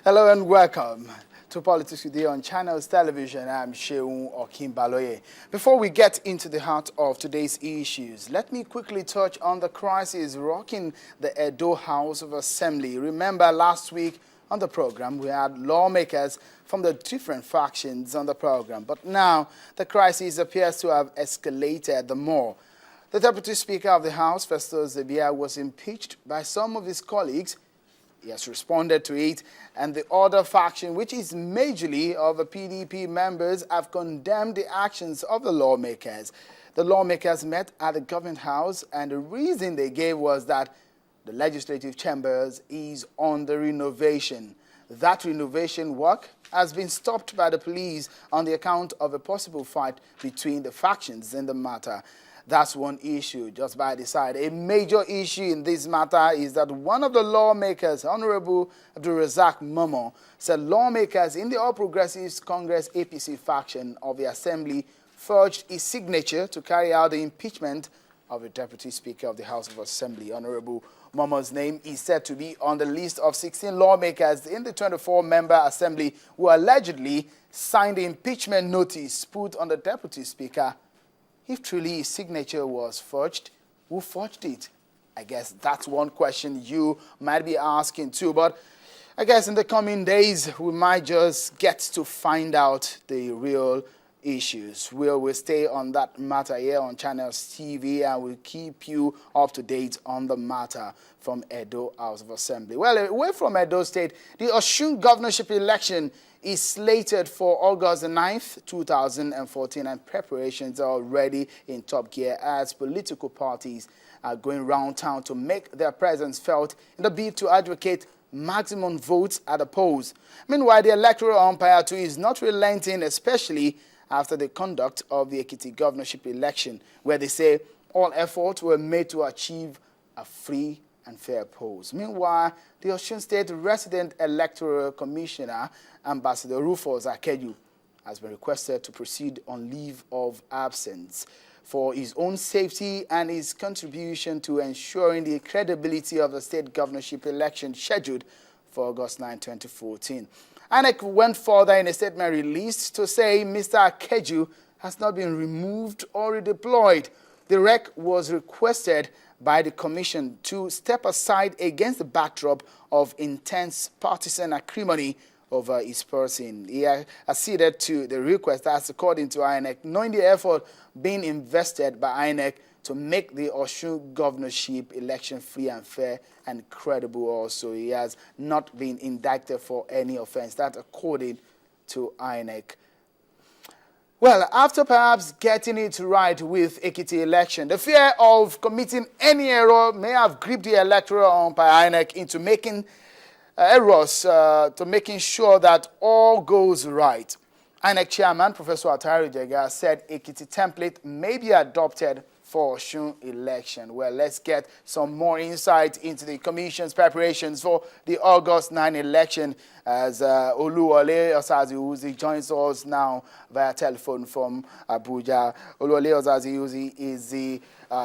Hello and welcome to Politics Today on Channels Television. I'm Sheung Okimbaloye. Before we get into the heart of today's issues, let me quickly touch on the crisis rocking the Edo House of Assembly. Remember last week on the program, we had lawmakers from the different factions on the program. But now the crisis appears to have escalated the more. The Deputy Speaker of the House, Festus Ebia, was impeached by some of his colleagues. He has responded to it, and the other faction, which is majorly of the PDP members, have condemned the actions of the lawmakers. The lawmakers met at the government house, and the reason they gave was that the legislative chambers is under renovation. That renovation work has been stopped by the police on the account of a possible fight between the factions in the matter. That's one issue, just by the side. A major issue in this matter is that one of the lawmakers, Honorable Abdulrazak Momo, said lawmakers in the All Progressives Congress APC faction of the Assembly forged his signature to carry out the impeachment of the Deputy Speaker of the House of Assembly. Honorable Momo's name is said to be on the list of 16 lawmakers in the 24-member Assembly who allegedly signed the impeachment notice put on the Deputy Speaker. If truly his signature was forged, who forged it? I guess that's one question you might be asking too. But I guess in the coming days, we might just get to find out the real issues. We'll stay on that matter here on Channels TV, and we'll keep you up to date on the matter from Edo House of Assembly. Well, away from Edo State, the Osun governorship election is slated for August 9th, 2014, and preparations are already in top gear as political parties are going round town to make their presence felt in the bid to advocate maximum votes at the polls. Meanwhile, the electoral umpire too is not relenting, especially after the conduct of the Ekiti governorship election, where they say all efforts were made to achieve a free and fair polls. Meanwhile, the Osun State Resident Electoral Commissioner, Ambassador Rufus Akeju, has been requested to proceed on leave of absence for his own safety and his contribution to ensuring the credibility of the state governorship election scheduled for August 9, 2014. INEC went further in a statement released to say Mr. Akeju has not been removed or redeployed. The REC was requested by the Commission to step aside against the backdrop of intense partisan acrimony over his person. He acceded to the request, that's according to INEC, knowing the effort being invested by INEC to make the Osun governorship election free and fair and credible also. He has not been indicted for any offense. That's according to INEC. Well, after perhaps getting it right with Ekiti election, the fear of committing any error may have gripped the electoral umpire INEC into making errors to making sure that all goes right. INEC chairman, Professor Ataru Jega, said Ekiti template may be adopted for Osun election. Well, let's get some more insight into the Commission's preparations for the August 9 election as Oluwole Osaze-Uzzi joins us now via telephone from Abuja. Oluwole Osaze-Uzzi is the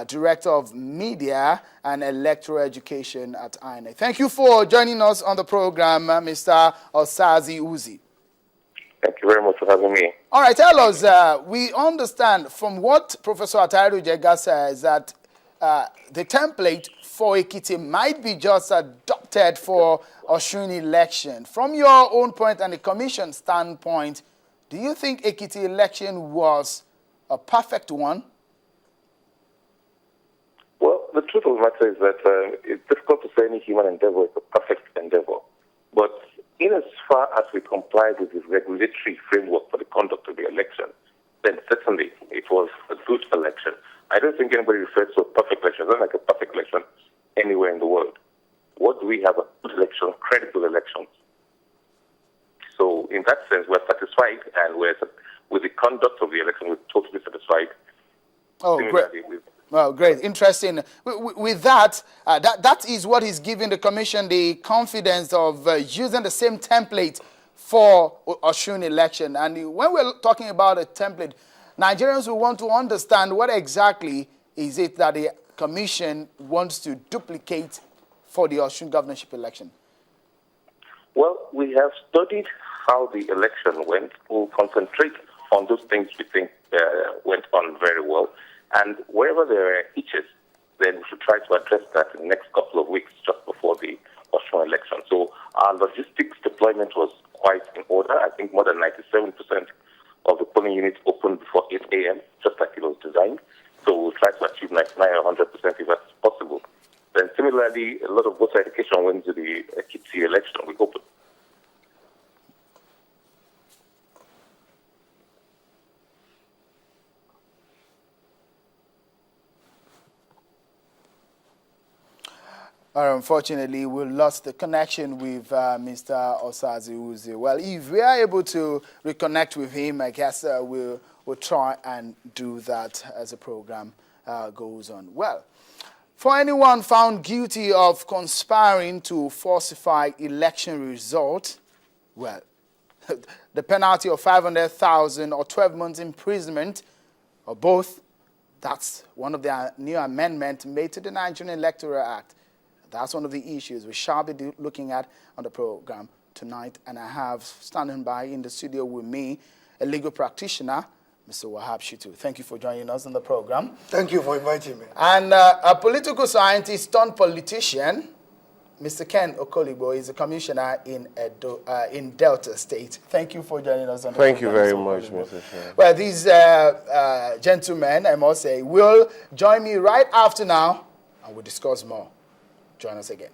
Director of Media and Electoral Education at INEC. Thank you for joining us on the program, Mr. Osaze-Uzzi. Thank you very much for having me. All right, tell us, we understand from what Professor Ataru Jega says that the template for Ekiti might be just adopted for Osun election. From your own point and the Commission standpoint, do you think Ekiti election was a perfect one? Well, the truth of the matter is that it's difficult to say any human endeavor is a perfect endeavor. But in as far as we complied with the regulatory framework for the conduct of the election, then certainly it was a good election. I don't think anybody refers to a perfect election. It's not like a perfect election anywhere in the world. What do we have? A good election, credible elections. So in that sense, we're satisfied, and with the conduct of the election, we're totally satisfied. Oh, great. Well, great. Interesting. With that, that is what is giving the Commission the confidence of using the same template for Osun election. And when we're talking about a template, Nigerians will want to understand what exactly is it that the Commission wants to duplicate for the Osun governorship election. Well, we have studied how the election went. We'll concentrate on those things we think went on very well. And wherever there are hitches, then we should try to address that in the next couple of weeks just before the Osun election. So our logistics deployment was quite in order. I think more than 97% of the polling units opened before 8 a.m., just like it was designed. So we'll try to achieve 99 or 100% if that's possible. Then similarly, a lot of voter education went to the Ekiti election. We hope. Unfortunately, we lost the connection with Mr. Osaze-Uzzi. Well, if we are able to reconnect with him, I guess we'll try and do that as the program goes on. Well, for anyone found guilty of conspiring to falsify election results, well, the penalty of 500,000 or 12 months imprisonment, or both, that's one of the new amendments made to the Nigerian Electoral Act. That's one of the issues we shall be looking at on the program tonight. And I have standing by in the studio with me a legal practitioner, Mr. Wahab Shitu. Thank you for joining us on the program. Thank you for inviting me. And a political scientist turned politician, Mr. Ken Okoligbo, is a commissioner in Edo, in Delta State. Thank you for joining us on the program. Thank you very much, Mr. Chair. Well, these gentlemen, I must say, will join me right after now, and we'll discuss more. Join us again.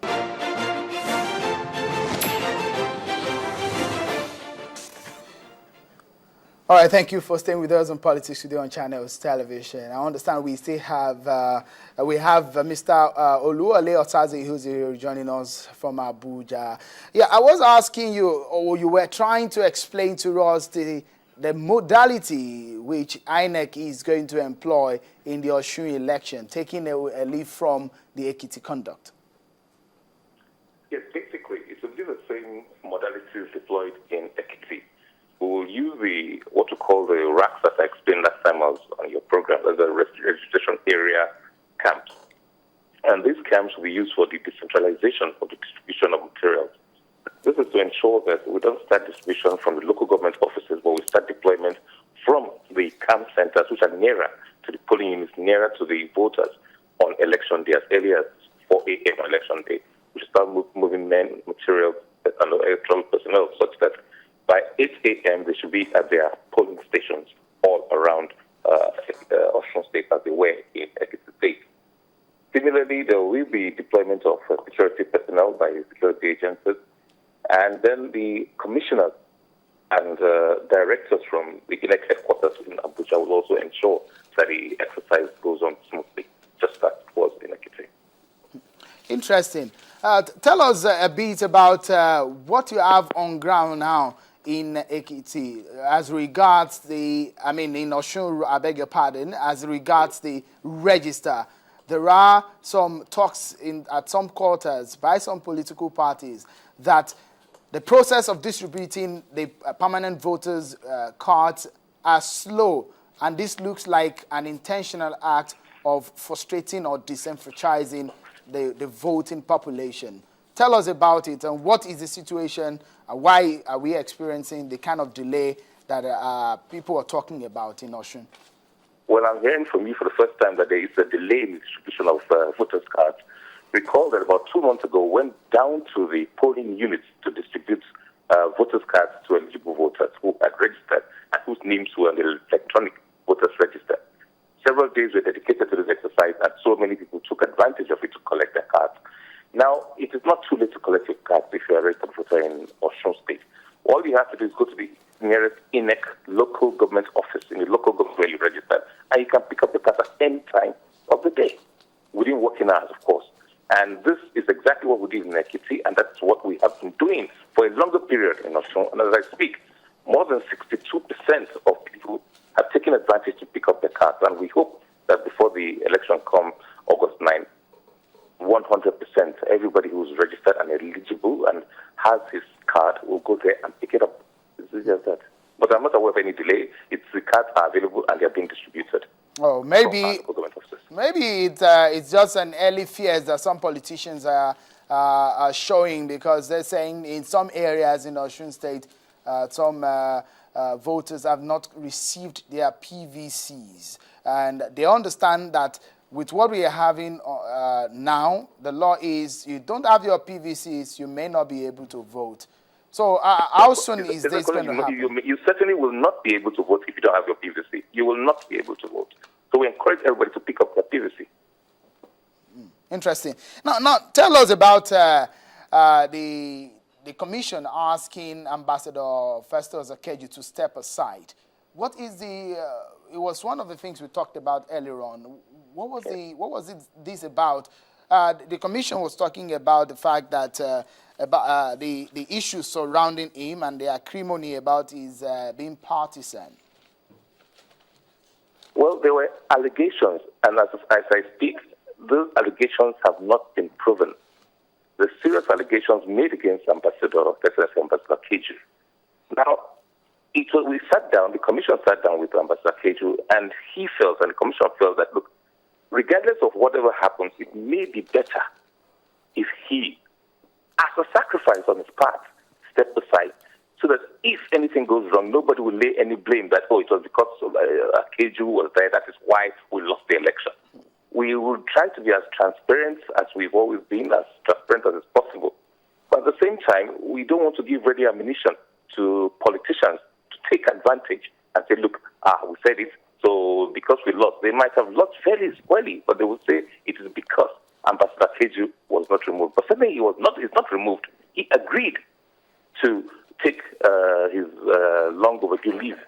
All right, thank you for staying with us on Politics Today on Channels Television. I understand we still have Mr. Oluwole Osaze-Uzzi joining us from Abuja. Yeah, I was asking you, or you were trying to explain to us the modality which INEC is going to employ in the Osun election, taking a leaf from the Ekiti conduct. Yes, basically, it will be the same modalities deployed in Ekiti. We will use what we call the racks that I explained last time I was on your program, as the registration area camps. And these camps will be used for the decentralization of the distribution of materials. This is to ensure that we don't start distribution from the local government offices, but we start deployment from the camp centers, which are nearer to the polling units, nearer to the voters on election day, as early as 4 a.m. on election day. We start moving men, materials, and electoral personnel such that by 8 a.m. they should be at their polling stations all around Osun State as they were in Ekiti State. Similarly, there will be deployment of security personnel by security agencies, and then the commissioners and directors from the INEC headquarters in Abuja will also ensure that the exercise goes on smoothly, just as it was in Ekiti. Interesting. Tell us a bit about what you have on ground now in Ekiti as regards in Osun, I beg your pardon, as regards the register. There are some talks at some quarters by some political parties that the process of distributing the permanent voters' cards are slow, and this looks like an intentional act of frustrating or disenfranchising the voting population. Tell us about it, and what is the situation, and why are we experiencing the kind of delay that people are talking about in Osun? Well, I'm hearing from you for the first time that there is a delay in the distribution of voters' cards. Recall that about 2 months ago, went down to the polling units to distribute voters' cards to eligible voters who had registered and whose names were on the electronic voters' register. Several days were dedicated to this exercise, and so many people took advantage of it to collect their cards. Now, it is not too late to collect your cards if you are a registered voter in Osun State. All you have to do is go to the nearest INEC local government office in the local government where you registered, and you can pick up the cards at any time of the day, within working hours, of course. And this is exactly what we did in Ekiti, and that's what we have been doing for a longer period in Osun. And as I speak, more than 62% of people have taken advantage to pick up their cards, and we hope that before the election comes August 9, 100%, everybody who's registered and eligible and has his card will go there and pick it up. It's just that. But I'm not aware of any delay. The cards are available and they're being distributed. Oh, maybe it's just an early fears that some politicians are showing, because they're saying in some areas in Osun State, some voters have not received their PVCs. And they understand that with what we are having now, the law is you don't have your PVCs, you may not be able to vote. So how soon is this going to happen? You certainly will not be able to vote if you don't have your PVC. You will not be able to vote. So we encourage everybody to pick up their PVC. Interesting. Now tell us about the commission asking Ambassador Festus Osaze-Uzzi to step aside. What is the? It was one of the things we talked about earlier on. What was this about? The commission was talking about the fact that about the issues surrounding him and the acrimony about his being partisan. Well, there were allegations, and as I speak, those allegations have not been proven. The serious allegations made against Ambassador Keju. Now, we sat down, the commission sat down with Ambassador Keju, and he felt, and the commission felt that, look, regardless of whatever happens, it may be better if he, as a sacrifice on his part, stepped aside, so that if anything goes wrong, nobody will lay any blame that, it was because Keju was there, that is why we lost the election. We will try to be as transparent as we've always been, as transparent as is possible. But at the same time, we don't want to give ready ammunition to politicians to take advantage and say, look, we said it, so because we lost. They might have lost very squarely, but they will say it is because Ambassador Keju was not removed. But certainly he's not removed. He agreed to take his long overdue leave